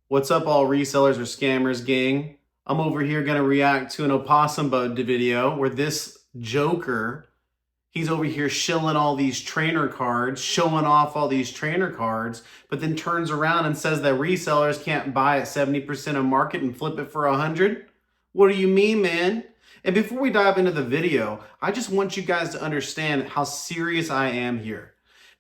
What's up, all resellers or scammers gang? I'm over here gonna react to an Opossum Bud video where this joker, he's over here shilling all these trainer cards, showing off all these trainer cards, but then turns around and says that resellers can't buy at 70% of market and flip it for 100. What do you mean, man? And before we dive into the video, I just want you guys to understand how serious I am here.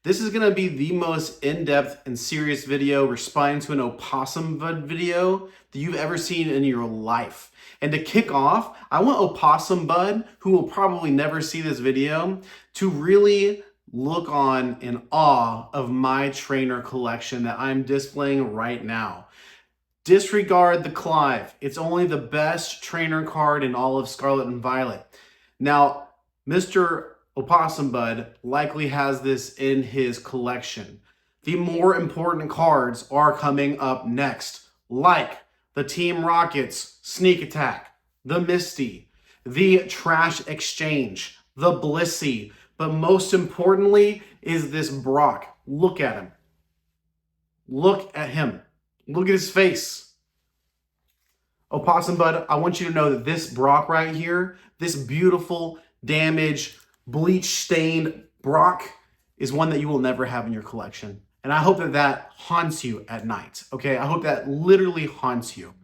This is going to be the most in-depth and serious video responding to an Opossum Bud video that you've ever seen in your life. And to kick off, I want Opossum Bud, who will probably never see this video, to really look on in awe of my trainer collection that I'm displaying right now. Disregard the Clive. It's only the best trainer card in all of Scarlet and Violet. Now, Mr. Opossum Bud likely has this in his collection. The more important cards are coming up next, like the Team Rocket's Sneak Attack, the Misty, the Trash Exchange, the Blissey, but most importantly is this Brock. Look at him. Look at him. Look at his face. Opossum Bud, I want you to know that this Brock right here, this beautiful, damaged, bleach-stained Brock is one that you will never have in your collection. And I hope that that haunts you at night, okay? I hope that literally haunts you.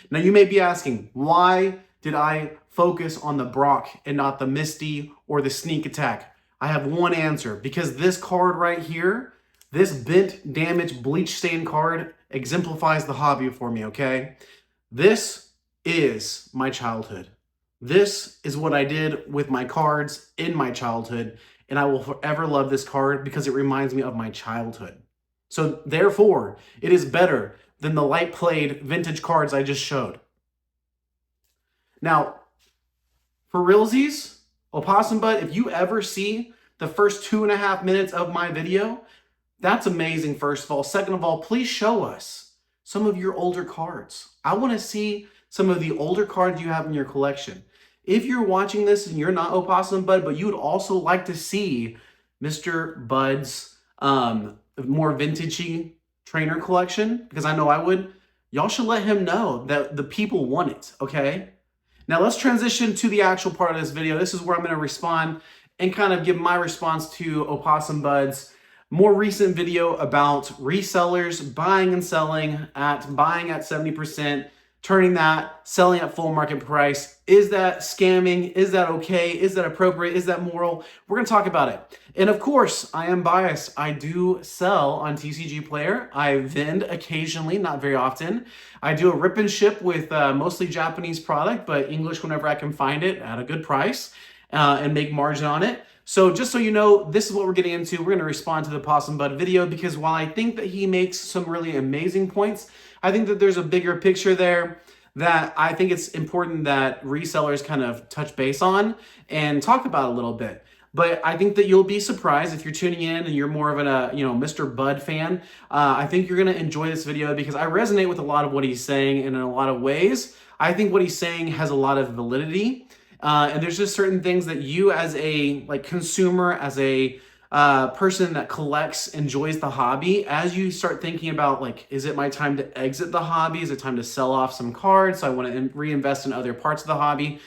Now, you may be asking, why did I focus on the Brock and not the Misty or the Sneak Attack? I have one answer, because this card right here, this bent, damaged, bleach-stained card exemplifies the hobby for me, okay? This is my childhood. This is what I did with my cards in my childhood, and I will forever love this card because it reminds me of my childhood. So therefore, it is better than the light played vintage cards I just showed. Now, for realsies, Opossum Bud, if you ever see the first 2.5 minutes of my video, that's amazing, first of all. Second of all, please show us some of your older cards. I want to see some of the older cards you have in your collection. If you're watching this and you're not Opossum Bud, but you would also like to see Mr. Bud's more vintagey trainer collection, because I know I would, y'all should let him know that the people want it, okay? Now let's transition to the actual part of this video. This is where I'm going to respond and kind of give my response to Opossum Bud's more recent video about resellers buying and selling at, buying at 70%, turning that, selling at full market price. Is that scamming? Is that okay? Is that appropriate? Is that moral? We're going to talk about it. And of course, I am biased. I do sell on TCG Player. I vend occasionally, not very often. I do a rip and ship with mostly Japanese product, but English whenever I can find it at a good price and make margin on it. So just so you know, this is what we're getting into. We're going to respond to the Opossum Bud video because while I think that he makes some really amazing points, I think that there's a bigger picture there that I think it's important that resellers kind of touch base on and talk about a little bit. But I think that you'll be surprised if you're tuning in and you're more of an Mr. Bud fan. I think you're going to enjoy this video because I resonate with a lot of what he's saying, and in a lot of ways, I think what he's saying has a lot of validity. And there's just certain things that you as a consumer, as a person that collects, enjoys the hobby, as you start thinking about is it my time to exit the hobby? Is it time to sell off some cards? So I want to reinvest in other parts of the hobby.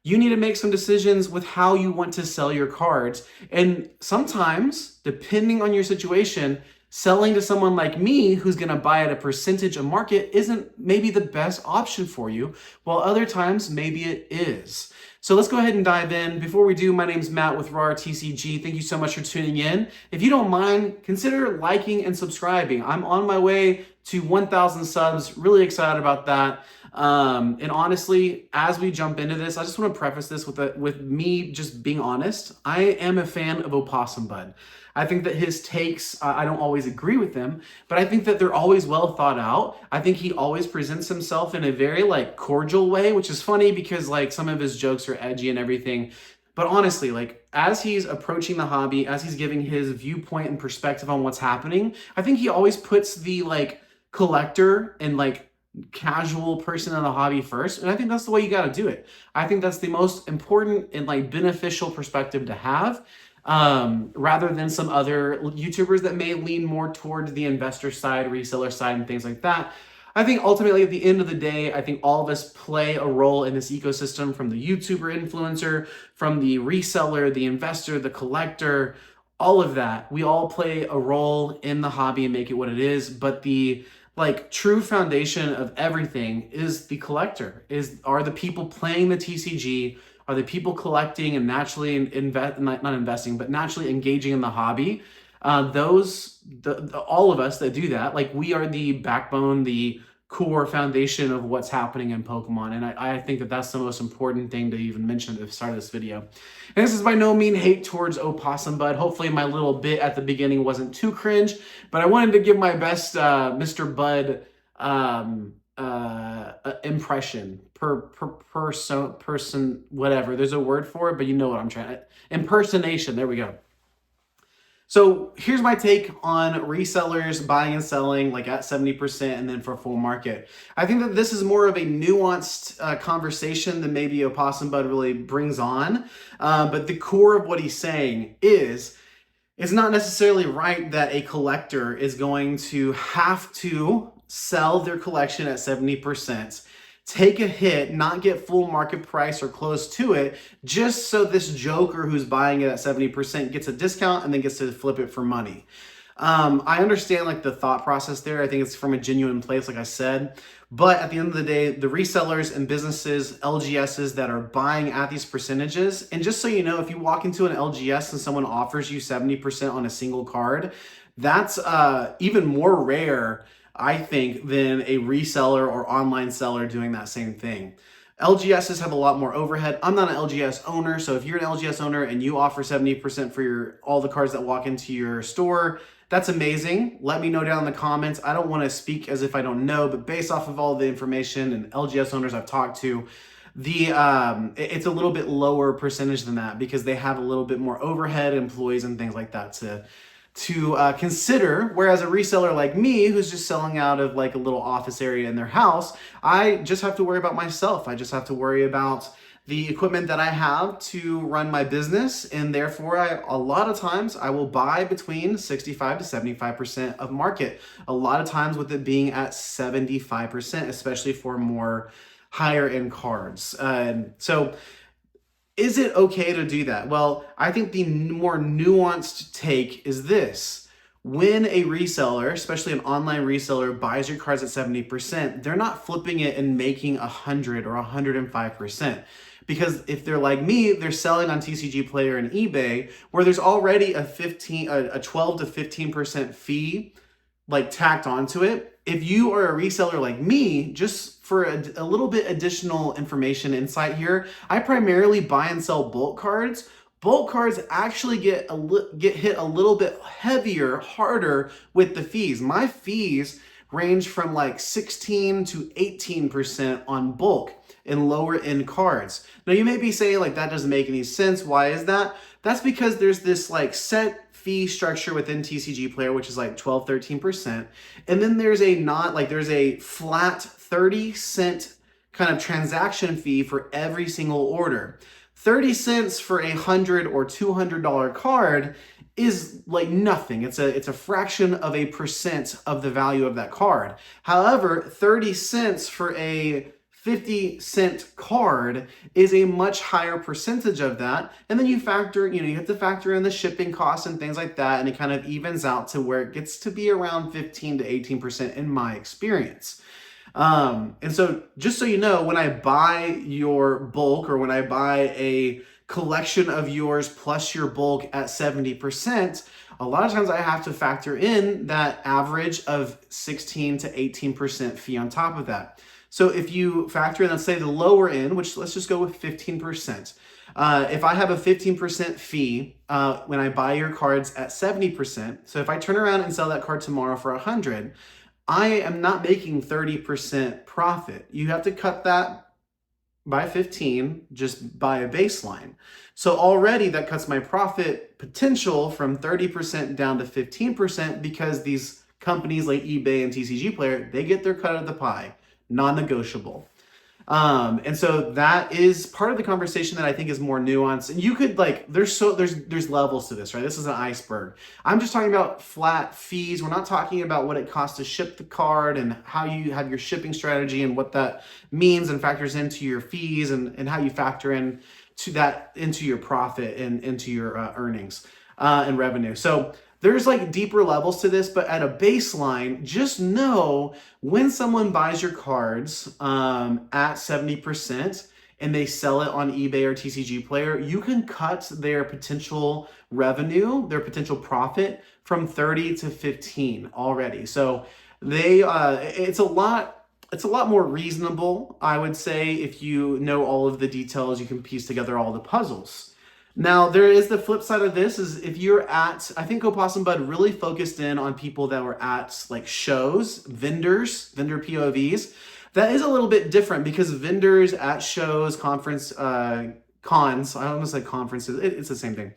You need to make some decisions with how you want to sell your cards. And sometimes, depending on your situation, selling to someone like me who's going to buy at a percentage of market isn't maybe the best option for you, while other times maybe it is. So let's go ahead and dive in. Before we do, my name's Matt with RAR TCG. Thank you so much for tuning in. If you don't mind, consider liking and subscribing. I'm on my way to 1,000 subs. Really excited about that. And honestly, as we jump into this, I just want to preface this with me just being honest. I am a fan of Opossum Bud. I think that his takes, I don't always agree with them, but I think that they're always well thought out. I think he always presents himself in a very cordial way, which is funny because some of his jokes are edgy and everything. But honestly, as he's approaching the hobby, as he's giving his viewpoint and perspective on what's happening, I think he always puts the collector and casual person in the hobby first. And I think that's the way you got to do it. I think that's the most important and beneficial perspective to have. rather than some other YouTubers that may lean more towards the investor side, reseller side, and things like that. I think ultimately at the end of the day, I think all of us play a role in this ecosystem, from the YouTuber influencer, from the reseller, the investor, the collector, all of that. We all play a role in the hobby and make it what it is. But the true foundation of everything is the collector, are the people playing the TCG, are the people collecting and naturally not investing, but naturally engaging in the hobby. All of us that do that, like, we are the backbone, the core foundation of what's happening in Pokemon. And I think that that's the most important thing to even mention at the start of this video. And this is by no means hate towards Opossum Bud. Hopefully my little bit at the beginning wasn't too cringe, but I wanted to give my best Mr. Bud impression person, whatever. There's a word for it, but you know what I'm trying to, impersonation. There we go. So here's my take on resellers buying and selling like at 70% and then for full market. I think that this is more of a nuanced conversation than maybe Opossum Bud really brings on. But the core of what he's saying is, it's not necessarily right that a collector is going to have to sell their collection at 70%, take a hit, not get full market price or close to it, just so this joker who's buying it at 70% gets a discount and then gets to flip it for money. I understand like the thought process there. I think it's from a genuine place, like I said. But at the end of the day, the resellers and businesses, LGSs that are buying at these percentages, and just so you know, if you walk into an LGS and someone offers you 70% on a single card, that's even more rare, I think, than a reseller or online seller doing that same thing. LGSs have a lot more overhead. I'm not an LGS owner, so if you're an LGS owner and you offer 70% for all the cards that walk into your store, that's amazing. Let me know down in the comments. I don't want to speak as if I don't know, but based off of all the information and LGS owners I've talked to, it's a little bit lower percentage than that because they have a little bit more overhead, employees and things like that to consider. Whereas a reseller like me, who's just selling out of like a little office area in their house, I just have to worry about myself. I just have to worry about the equipment that I have to run my business. And therefore, a lot of times I will buy between 65 to 75% of market. A lot of times with it being at 75%, especially for more higher end cards. So is it okay to do that? Well, I think the more nuanced take is this. When a reseller, especially an online reseller, buys your cards at 70%, they're not flipping it and making 100 or 105%. Because if they're like me, they're selling on TCG Player and eBay, where there's already a 12 to 15% fee like tacked onto it. If you are a reseller like me, just for a little bit additional information insight here, I primarily buy and sell bulk cards. Bulk cards actually get hit a little bit heavier, harder with the fees. My fees range from like 16 to 18% on bulk and lower end cards. Now you may be saying like that doesn't make any sense. Why is that? That's because there's this like set fee structure within TCG Player, which is like 12, 13%. And then there's a flat 30-cent kind of transaction fee for every single order. 30 cents for a $100 or $200 card is like nothing. It's a fraction of a percent of the value of that card. However, 30 cents for a 50-cent card is a much higher percentage of that. And then you have to factor in the shipping costs and things like that, and it kind of evens out to where it gets to be around 15 to 18% in my experience. And so just so you know, when I buy your bulk or when I buy a collection of yours plus your bulk at 70%, a lot of times I have to factor in that average of 16 to 18% fee on top of that. So if you factor in, let's say the lower end, which let's just go with 15%. If I have a 15% fee when I buy your cards at 70%, so if I turn around and sell that card tomorrow for 100, I am not making 30% profit. You have to cut that by 15 just by a baseline. So already that cuts my profit potential from 30% down to 15% because these companies like eBay and TCG Player, they get their cut of the pie, non-negotiable. And so that is part of the conversation that I think is more nuanced. And you could like, there's levels to this, right? This is an iceberg. I'm just talking about flat fees. We're not talking about what it costs to ship the card and how you have your shipping strategy and what that means and factors into your fees and how you factor in to that into your profit and into your earnings and revenue. So there's like deeper levels to this, but at a baseline, just know when someone buys your cards at 70% and they sell it on eBay or TCG Player, you can cut their potential revenue, their potential profit from 30 to 15 already. So they it's a lot more reasonable, I would say, if you know all of the details, you can piece together all the puzzles. Now, there is the flip side of this is if you're at, I think Opossum Bud really focused in on people that were at like shows, vendor POVs. That is a little bit different because vendors at shows, cons, I almost say conferences, it's the same thing.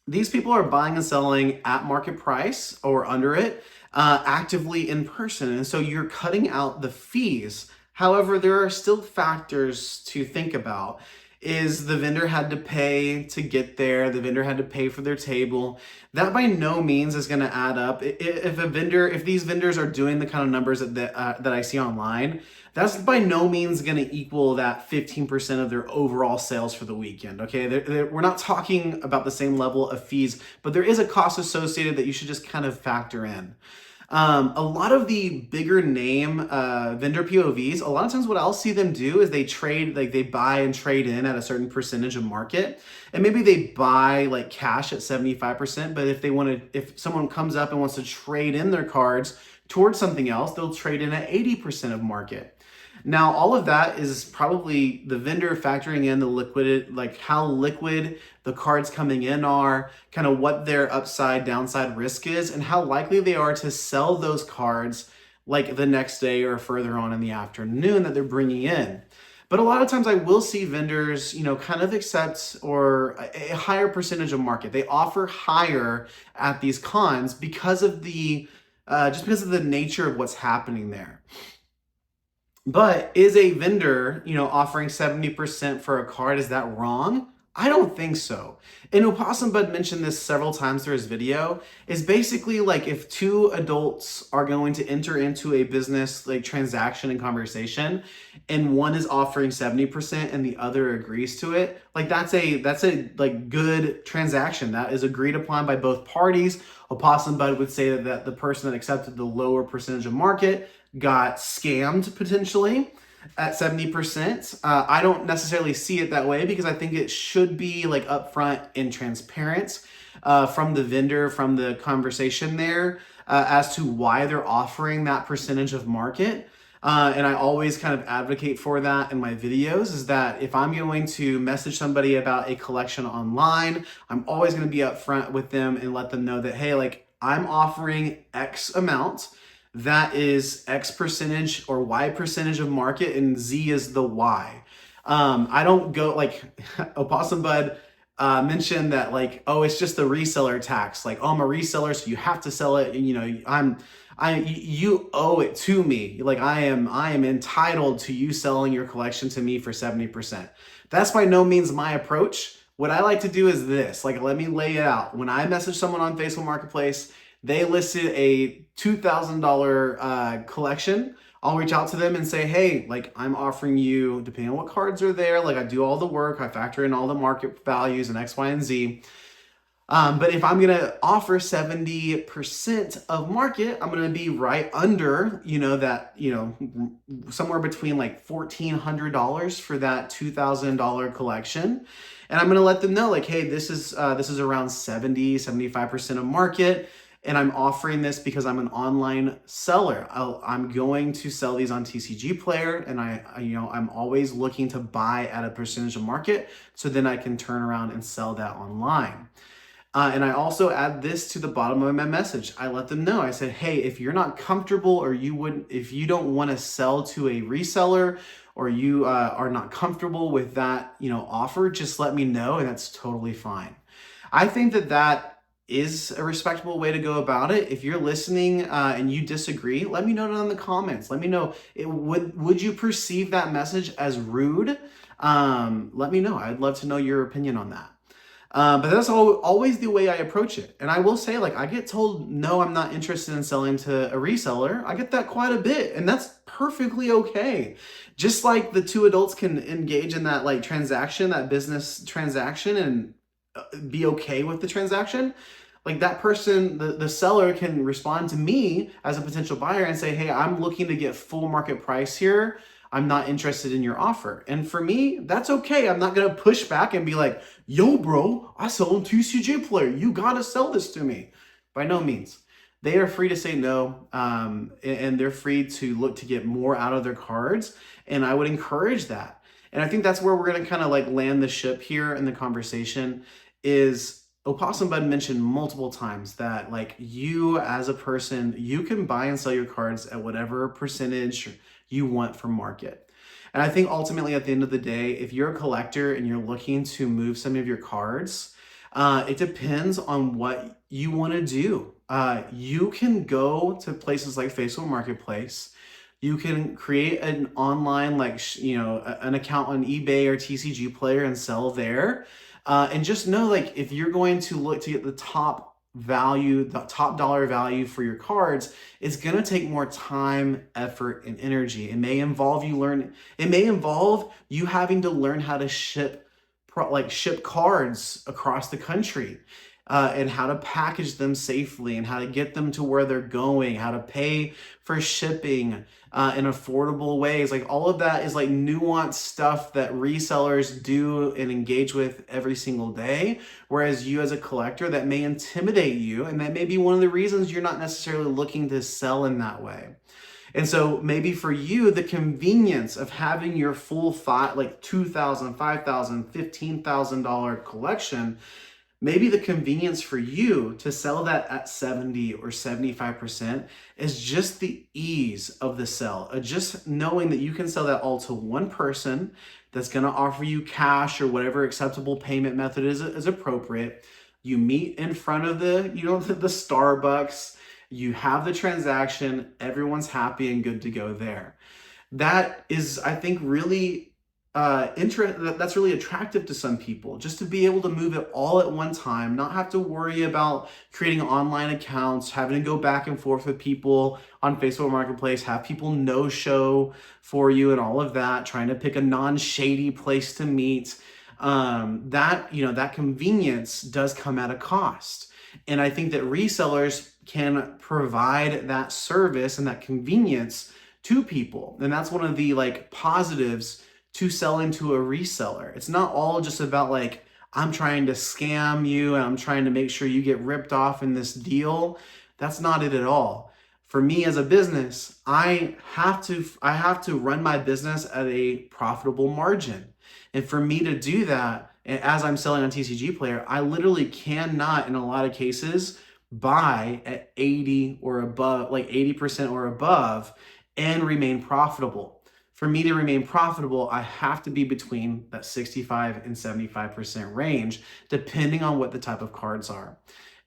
These people are buying and selling at market price or under it, actively in person. And so you're cutting out the fees. However, there are still factors to think about. Is the vendor had to pay to get there, the vendor had to pay for their table. That by no means is going to add up. If these vendors are doing the kind of numbers that I see online, that's by no means going to equal that 15% of their overall sales for the weekend. Okay, we're not talking about the same level of fees, but there is a cost associated that you should just kind of factor in. A lot of the bigger name vendor POVs, a lot of times what I'll see them do is they trade, like they buy and trade in at a certain percentage of market. And maybe they buy like cash at 75%, but if someone comes up and wants to trade in their cards towards something else, they'll trade in at 80% of market. Now, all of that is probably the vendor factoring in the liquid, like how liquid the cards coming in are, kind of what their upside, downside risk is, and how likely they are to sell those cards like the next day or further on in the afternoon that they're bringing in. But a lot of times I will see vendors, kind of accept or a higher percentage of market. They offer higher at these cons because of just because of the nature of what's happening there. But is a vendor, offering 70% for a card, is that wrong? I don't think so. And Opossum Bud mentioned this several times through his video, is basically like if two adults are going to enter into a business like transaction and conversation, and one is offering 70% and the other agrees to it, like that's a like good transaction that is agreed upon by both parties. Opossum Bud would say that the person that accepted the lower percentage of market got scammed potentially at 70%. I don't necessarily see it that way because I think it should be like upfront and transparent from the vendor, from the conversation there as to why they're offering that percentage of market. And I always kind of advocate for that in my videos, is that if I'm going to message somebody about a collection online, I'm always going to be upfront with them and let them know that, hey, like I'm offering X amount. That is X percentage or Y percentage of market, and Z is the Y. I don't go like Opossum Bud mentioned that like, oh, it's just the reseller tax. Like, oh, I'm a reseller, so you have to sell it. You owe it to me. Like I am entitled to you selling your collection to me for 70%. That's by no means my approach. What I like to do is this, like, let me lay it out. When I message someone on Facebook Marketplace, they listed a $2,000 collection, I'll reach out to them and say, hey, like I'm offering you, depending on what cards are there, like I do all the work, I factor in all the market values and X, Y, and Z. But if I'm gonna offer 70% of market, I'm gonna be right under, somewhere between like $1,400 for that $2,000 collection. And I'm gonna let them know like, hey, this is around 75% of market. And I'm offering this because I'm an online seller. I'm going to sell these on TCG Player, and I'm always looking to buy at a percentage of market, so then I can turn around and sell that online. And I also add this to the bottom of my message. I let them know. I said, hey, if you're not comfortable or if you don't want to sell to a reseller, or you are not comfortable with that, offer, just let me know, and that's totally fine. I think that is a respectable way to go about it. If you're listening and you disagree, let me know down in the comments. Let me know, would you perceive that message as rude? Let me know. I'd love to know your opinion on that. But that's always the way I approach it. And I will say, like, I get told, no, I'm not interested in selling to a reseller. I get that quite a bit, and that's perfectly okay. Just like the two adults can engage in that like transaction, that business transaction, and be okay with the transaction, like that person, the seller can respond to me as a potential buyer and say, hey, I'm looking to get full market price here. I'm not interested in your offer. And for me, that's okay. I'm not gonna push back and be like, yo, bro, I sell on TCG Player. You gotta sell this to me. By no means. They are free to say no, and they're free to look to get more out of their cards. And I would encourage that. And I think that's where we're gonna kind of like land the ship here in the conversation is Opossum Bud mentioned multiple times that like you as a person, you can buy and sell your cards at whatever percentage you want from market. And I think ultimately at the end of the day, if you're a collector and you're looking to move some of your cards, it depends on what you want to do. You can go to places like Facebook Marketplace. You can create an online, like, an account on eBay or TCG Player and sell there. And just know, like, if you're going to look to get the top value, the top dollar value for your cards, it's going to take more time, effort, and energy. It may involve you having to learn how to ship cards across the country. And how to package them safely and how to get them to where they're going, how to pay for shipping in affordable ways. Like all of that is like nuanced stuff that resellers do and engage with every single day. Whereas you as a collector, that may intimidate you, and that may be one of the reasons you're not necessarily looking to sell in that way. And so maybe for you, the convenience of having your full like $2,000, $5,000, $15,000 collection, maybe the convenience for you to sell that at 70 or 75% is just the ease of the sell. Just knowing that you can sell that all to one person that's going to offer you cash or whatever acceptable payment method is appropriate. You meet in front of the Starbucks, you have the transaction, everyone's happy and good to go there. That is, I think, really that's really attractive to some people, just to be able to move it all at one time, not have to worry about creating online accounts, having to go back and forth with people on Facebook Marketplace, have people no-show for you and all of that, trying to pick a non-shady place to meet. That convenience does come at a cost. And I think that resellers can provide that service and that convenience to people. And that's one of the like positives to selling to a reseller. It's not all just about like, I'm trying to scam you and I'm trying to make sure you get ripped off in this deal. That's not it at all. For me as a business, I have to run my business at a profitable margin. And for me to do that, as I'm selling on TCG Player, I literally cannot, in a lot of cases, buy at 80 or above, like 80% or above, and remain profitable. For me to remain profitable, I have to be between that 65 and 75% range, depending on what the type of cards are.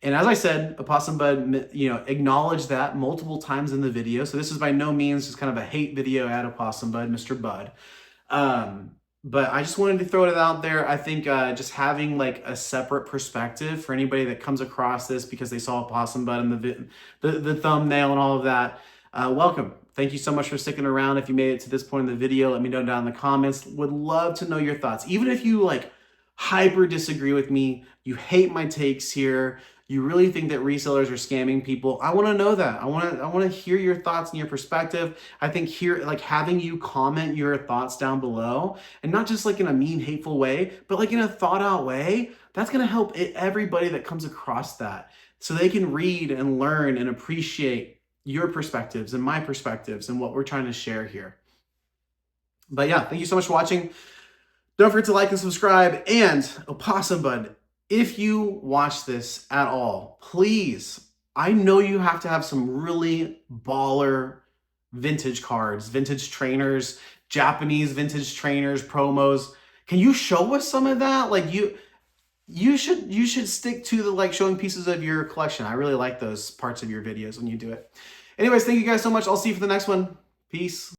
And as I said, Opossum Bud, acknowledged that multiple times in the video. So this is by no means just kind of a hate video at Opossum Bud, Mr. Bud. But I just wanted to throw it out there. I think just having like a separate perspective for anybody that comes across this because they saw Opossum Bud in the thumbnail and all of that, welcome. Thank you so much for sticking around. If you made it to this point in the video, let me know down in the comments. Would love to know your thoughts. Even if you like hyper disagree with me, you hate my takes here, you really think that resellers are scamming people, I want to know that. I want to hear your thoughts and your perspective. I think having you comment your thoughts down below, and not just like in a mean, hateful way, but like in a thought out way, that's going to help everybody that comes across that, so they can read and learn and appreciate your perspectives and my perspectives and what we're trying to share here. But yeah, thank you so much for watching. Don't forget to like and subscribe. And Opossum Bud, if you watch this at all, please, I know you have to have some really baller vintage cards, vintage trainers, Japanese vintage trainers, promos. Can you show us some of that? you should stick to the like showing pieces of your collection. I really like those parts of your videos when you do it. Anyways, thank you guys so much. I'll see you for the next one. Peace.